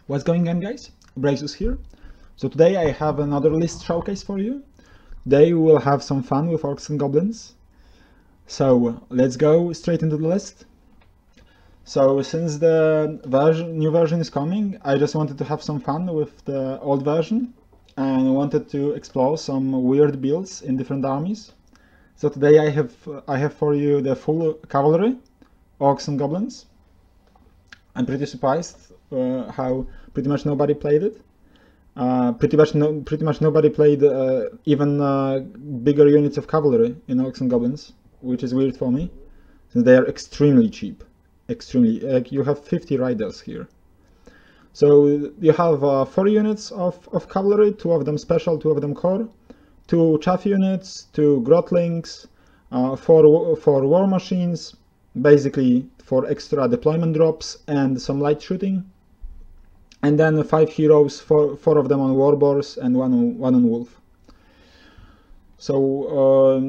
What's going on, guys? Brazus here. So today I have another list showcase for you. Today we will have some fun with orcs and goblins. So let's go straight into the list. So since the new version is coming, I just wanted to have some fun with the old version and wanted to explore some weird builds in different armies. So today I have for you the full cavalry, orcs and goblins. I'm pretty surprised how pretty much nobody played it. Pretty much nobody played even bigger units of cavalry in orcs and goblins, which is weird for me, since they are extremely cheap. Extremely, like you have 50 riders here. So you have 4 units of cavalry, 2 of them special, 2 of them core, 2 chaff units, 2 grotlings, 4 war machines, basically for extra deployment drops and some light shooting, and then 5 heroes, 4 of them on warboars and 1 on wolf. So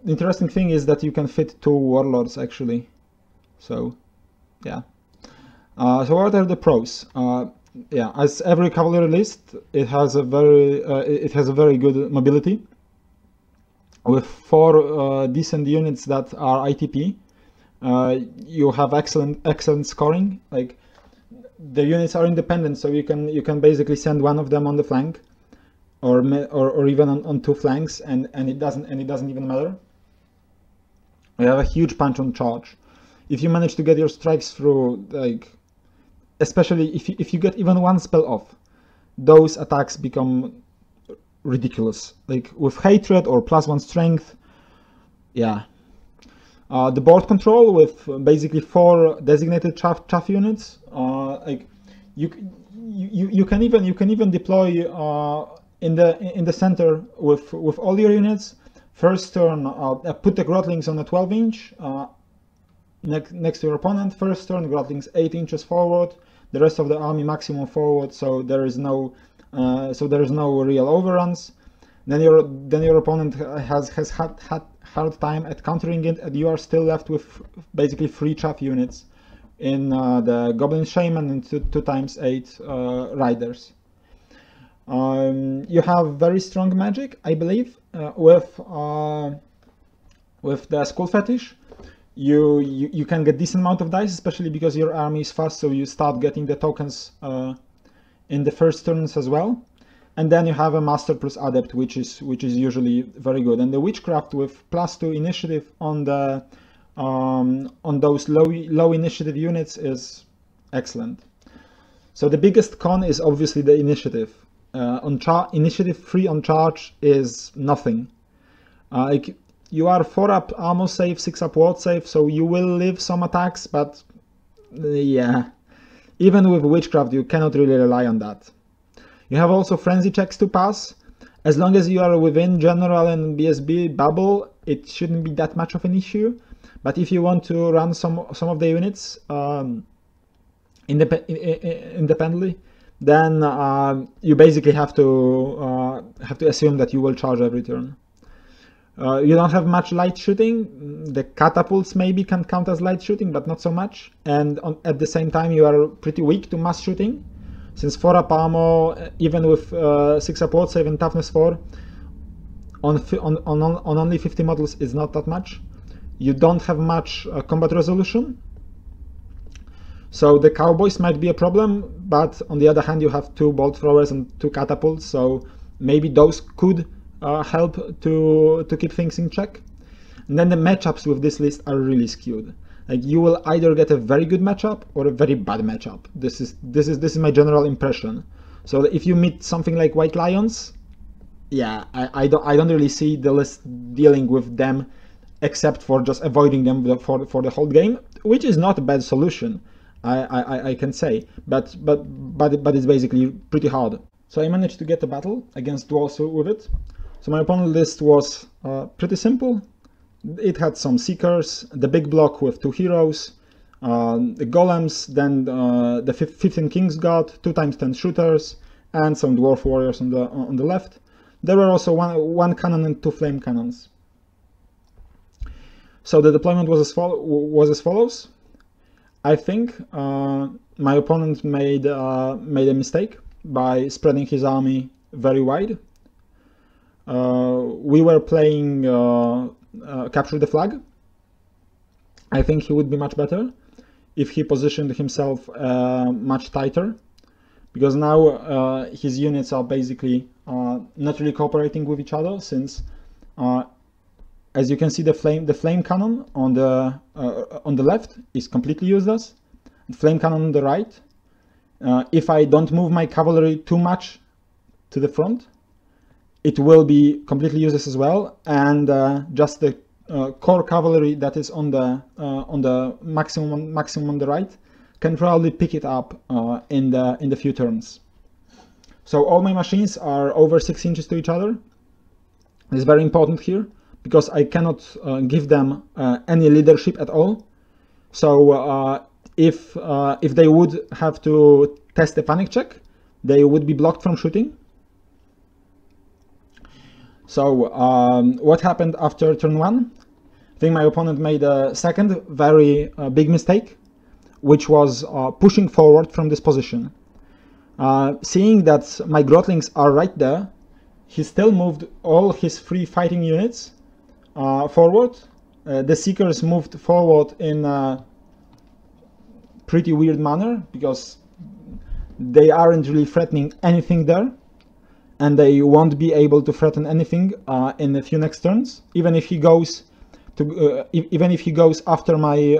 the interesting thing is that you can fit 2 warlords actually. So yeah. So what are the pros? Yeah, as every cavalry list, it has a very good mobility with 4 decent units that are ITP. You have excellent scoring. Like the units are independent, so you can basically send one of them on the flank, or even on 2 flanks, and it doesn't even matter. You have a huge punch on charge. If you manage to get your strikes through, like, especially if you get even 1 spell off, those attacks become ridiculous. Like with hatred or +1 strength, yeah. The board control with basically 4 designated chaff units. Like you can even deploy in the center with all your units. First turn, put the grotlings on a 12-inch. Next to your opponent. First turn, grotlings 8 inches forward, the rest of the army maximum forward, so there is no real overruns. Then your opponent has had hard time at countering it, and you are still left with basically 3 chaff units in the goblin shaman and 2x8 riders. You have very strong magic, I believe, with the skull fetish. You can get decent amount of dice, especially because your army is fast, so you start getting the tokens in the first turns as well. And then you have a master plus adept, which is usually very good. And the witchcraft with +2 initiative on those low initiative units is excellent. So the biggest con is obviously the initiative. Initiative 3 on charge is nothing. Like, you are 4 up armor save, 6 up ward save, so you will live some attacks, but yeah, even with witchcraft you cannot really rely on that. You have also frenzy checks to pass. As long as you are within general and BSB bubble, it shouldn't be that much of an issue. But if you want to run some of the units independently, then you basically have to assume that you will charge every turn. You don't have much light shooting. The catapults maybe can count as light shooting, but not so much. And at the same time, you are pretty weak to mass shooting, since 4 up armor, even with 6 up ward save and toughness 4, on only 50 models is not that much. You don't have much combat resolution, so the cowboys might be a problem. But on the other hand, you have 2 bolt throwers and 2 catapults, so maybe those could help to keep things in check. And then the matchups with this list are really skewed. Like, you will either get a very good matchup or a very bad matchup. This is my general impression. So if you meet something like White Lions, yeah, I don't really see the list dealing with them, except for just avoiding them for the whole game, which is not a bad solution, I can say, but it's basically pretty hard. So I managed to get a battle against dwarves with it. So my opponent list was pretty simple. It had some seekers, the big block with 2 heroes, the golems, then the 15 King's God, 2x10 shooters, and some dwarf warriors on the left. There were also one cannon and 2 flame cannons. So the deployment was as follows. I think my opponent made a mistake by spreading his army very wide. We were playing capture the flag. I think he would be much better if he positioned himself much tighter, because now his units are basically not really cooperating with each other, since as you can see, the flame cannon on the left is completely useless. The flame cannon on the right, if I don't move my cavalry too much to the front, it will be completely useless as well, and just the core cavalry that is on the maximum on the right can probably pick it up in the few turns. So all my machines are over 6 inches to each other. It's very important here, because I cannot give them any leadership at all. So if they would have to test a panic check, they would be blocked from shooting. So what happened after turn 1? I think my opponent made a second very big mistake, which was pushing forward from this position. Seeing that my Grotlings are right there, he still moved all his free fighting units forward. The Seekers moved forward in a pretty weird manner, because they aren't really threatening anything there, and they won't be able to threaten anything in a few next turns. Even if he goes after my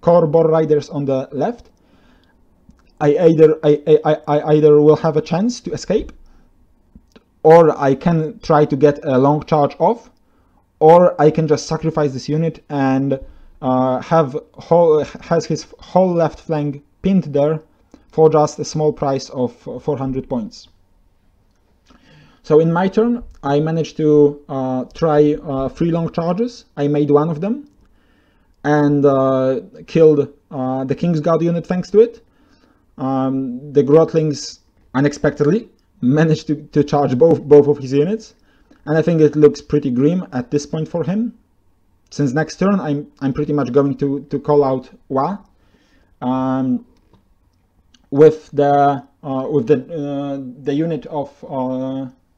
core boar riders on the left, I either will have a chance to escape, or I can try to get a long charge off, or I can just sacrifice this unit and has his whole left flank pinned there for just a small price of 400 points. So in my turn, I managed to try 3 long charges. I made one of them and killed the King's Guard unit thanks to it. The Grotlings unexpectedly managed to charge both of his units, and I think it looks pretty grim at this point for him. Since next turn I'm pretty much going to call out Wa. With the unit of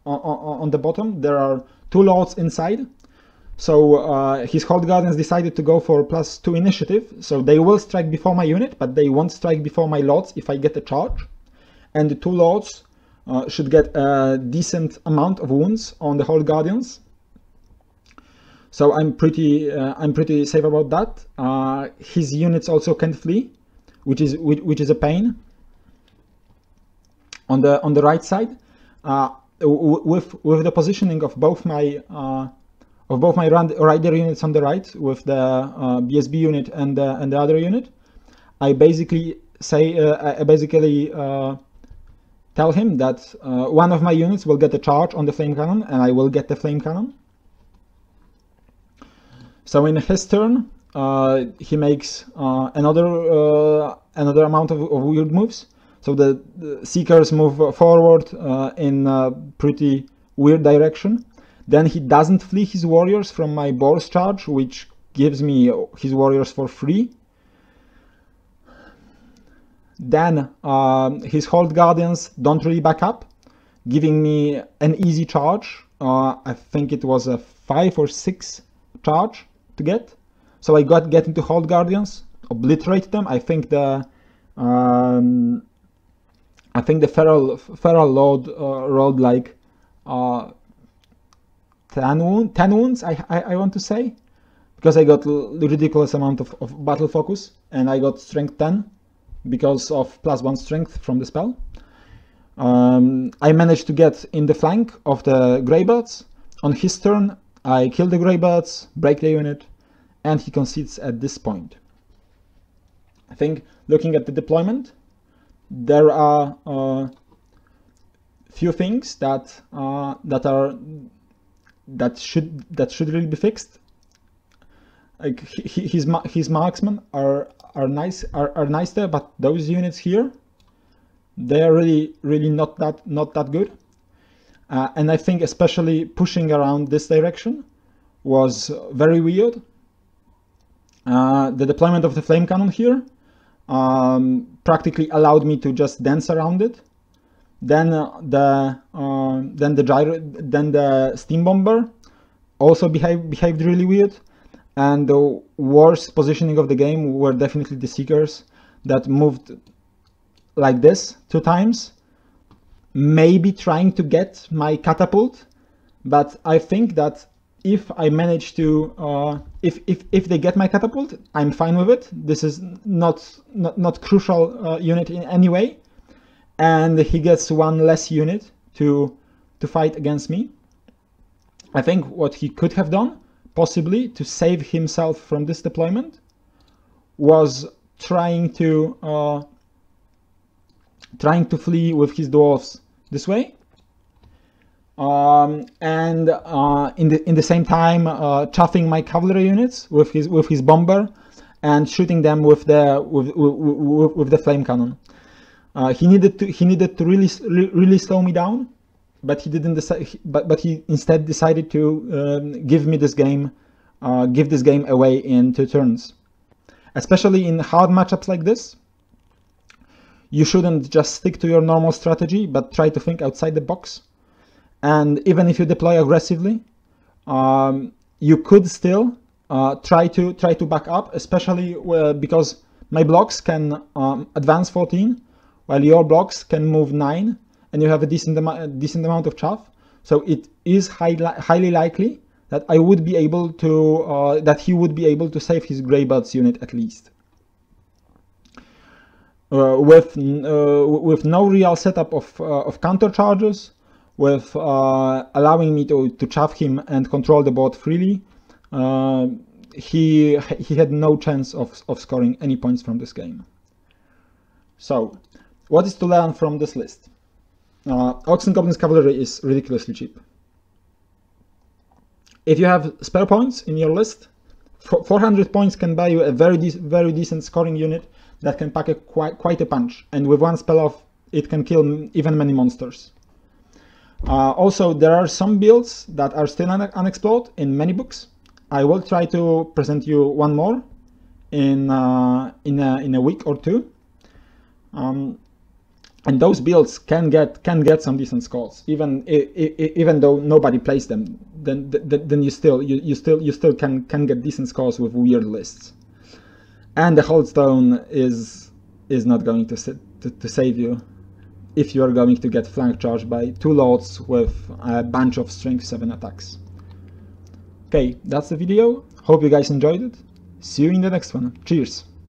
on the bottom, there are 2 lords inside. So his Hold Guardians decided to go for +2 initiative, so they will strike before my unit, but they won't strike before my lords if I get a charge. And the 2 lords should get a decent amount of wounds on the Hold Guardians. So I'm pretty safe about that. His units also can't flee, which is a pain. On the right side, with the positioning of both my rider units on the right, with the BSB unit and the other unit, I basically tell him that one of my units will get a charge on the flame cannon, and I will get the flame cannon. So in his turn, he makes another amount of weird moves. So the Seekers move forward in a pretty weird direction. Then he doesn't flee his warriors from my boar's charge, which gives me his warriors for free. Then his Hold Guardians don't really back up, giving me an easy charge. I think it was a 5 or 6 charge to get. So I get into Hold Guardians, obliterate them. I think the Feral Lord rolled like 10 wounds, I want to say, because I got ridiculous amount of battle focus, and I got strength 10 because of +1 strength from the spell. I managed to get in the flank of the Greybirds. On his turn, I kill the Greybirds, break the unit, and he concedes at this point. I think, looking at the deployment, there are few things that should really be fixed. Like his marksmen are nice there, but those units here, they are really not that good. And I think especially pushing around this direction was very weird. The deployment of the flame cannon here practically allowed me to just dance around it. Then the steam bomber also behaved really weird, and the worst positioning of the game were definitely the seekers that moved like this 2 times, maybe trying to get my catapult. But I think that if I manage to, if they get my catapult, I'm fine with it. This is not crucial unit in any way, and he gets 1 less unit to fight against me. I think what he could have done, possibly to save himself from this deployment, was trying to flee with his dwarves this way, and in the same time chuffing my cavalry units with his bomber and shooting them with the flame cannon. He needed to really slow me down, but he didn't decide. But he instead decided to give this game away in 2 turns. Especially in hard matchups like this, you shouldn't just stick to your normal strategy, but try to think outside the box. And even if you deploy aggressively, you could still try to back up, especially because my blocks can advance 14, while your blocks can move 9, and you have a decent amount of chaff. So it is highly likely that I would be able to that he would be able to save his Grey Buds unit at least. With no real setup of counter charges, with allowing me to chaff him and control the board freely, he had no chance of scoring any points from this game. So, what is to learn from this list? Orcs and Goblins Cavalry is ridiculously cheap. If you have spare points in your list, 400 points can buy you a very decent scoring unit that can pack quite a punch, and with 1 spell off, it can kill even many monsters. Also, there are some builds that are still unexplored in many books. I will try to present you one more in a week or 2. And those builds can get some decent scores, even though nobody plays them. Then you still can get decent scores with weird lists. And the Holdstone is not going to save you if you are going to get flank charged by 2 lords with a bunch of strength 7 attacks. Okay, that's the video. Hope you guys enjoyed it. See you in the next one. Cheers!